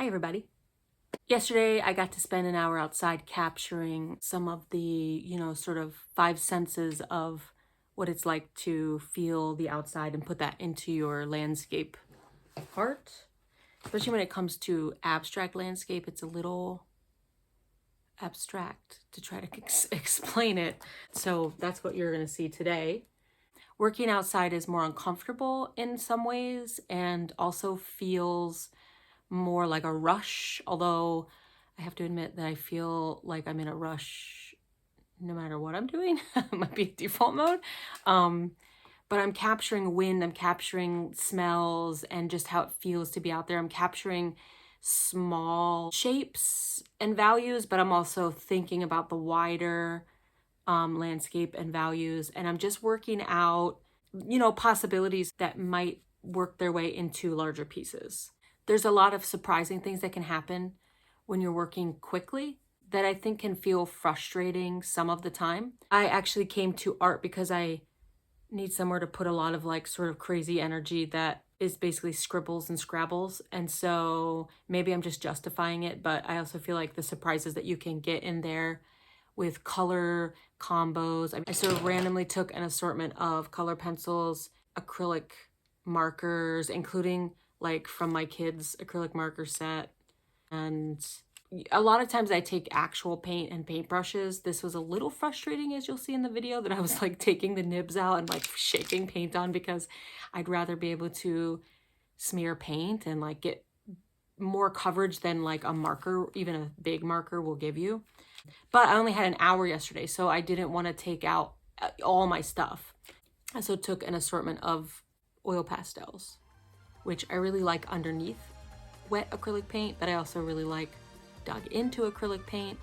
Hi everybody. Yesterday I got to spend an hour outside capturing some of the, sort of five senses of what it's like to feel the outside and put that into your landscape art. Especially when it comes to abstract landscape, it's a little abstract to try to explain it. So that's what you're going to see today. Working outside is more uncomfortable in some ways and also feels more like a rush, although I have to admit that I feel like I'm in a rush no matter what I'm doing. It might be default mode. But I'm capturing wind, I'm capturing smells and just how it feels to be out there. I'm capturing small shapes and values, but I'm also thinking about the wider landscape and values. And I'm just working out, possibilities that might work their way into larger pieces. There's a lot of surprising things that can happen when you're working quickly that I think can feel frustrating some of the time. I actually came to art because I need somewhere to put a lot of like sort of crazy energy that is basically scribbles and scrabbles. And so maybe I'm just justifying it, but I also feel like the surprises that you can get in there with color combos. I sort of randomly took an assortment of color pencils, acrylic markers, including like from my kids' acrylic marker set. And a lot of times I take actual paint and paintbrushes. This was a little frustrating, as you'll see in the video, that I was like taking the nibs out and like shaking paint on because I'd rather be able to smear paint and like get more coverage than like a marker, even a big marker will give you. But I only had an hour yesterday, so I didn't want to take out all my stuff. I so took an assortment of oil pastels, which I really like underneath wet acrylic paint, but I also really like dug into acrylic paint.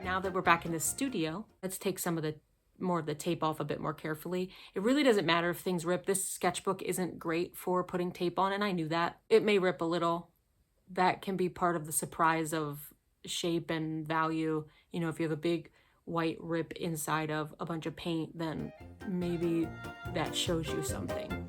Now that we're back in the studio, let's take some of the more of the tape off a bit more carefully. It really doesn't matter if things rip. This sketchbook isn't great for putting tape on, and I knew that. It may rip a little. That can be part of the surprise of shape and value. You know, if you have a big white rip inside of a bunch of paint, then maybe that shows you something.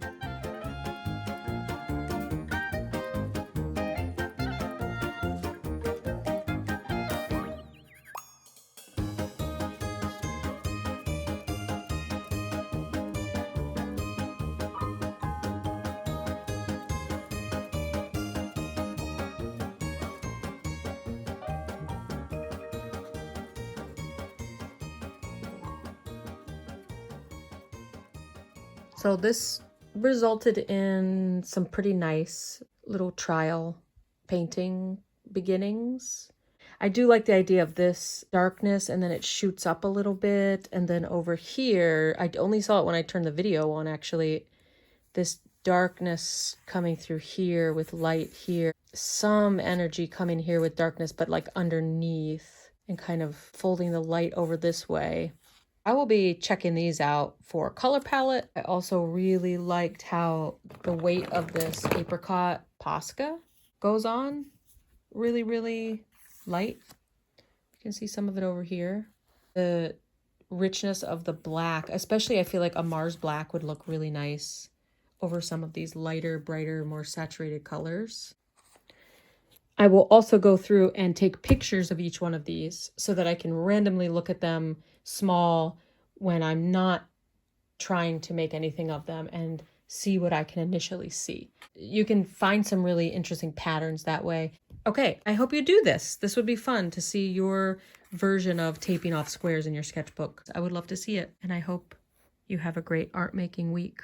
So this resulted in some pretty nice little trial painting beginnings. I do like the idea of this darkness and then it shoots up a little bit. And then over here, I only saw it when I turned the video on actually, this darkness coming through here with light here. Some energy coming here with darkness, but like underneath and kind of folding the light over this way. I will be checking these out for color palette. I also really liked how the weight of this apricot Posca goes on. Really, really light. You can see some of it over here. The richness of the black, especially I feel like a Mars black would look really nice over some of these lighter, brighter, more saturated colors. I will also go through and take pictures of each one of these so that I can randomly look at them small when I'm not trying to make anything of them and see what I can initially see. You can find some really interesting patterns that way. Okay, I hope you do this. This would be fun to see your version of taping off squares in your sketchbook. I would love to see it, and I hope you have a great art making week.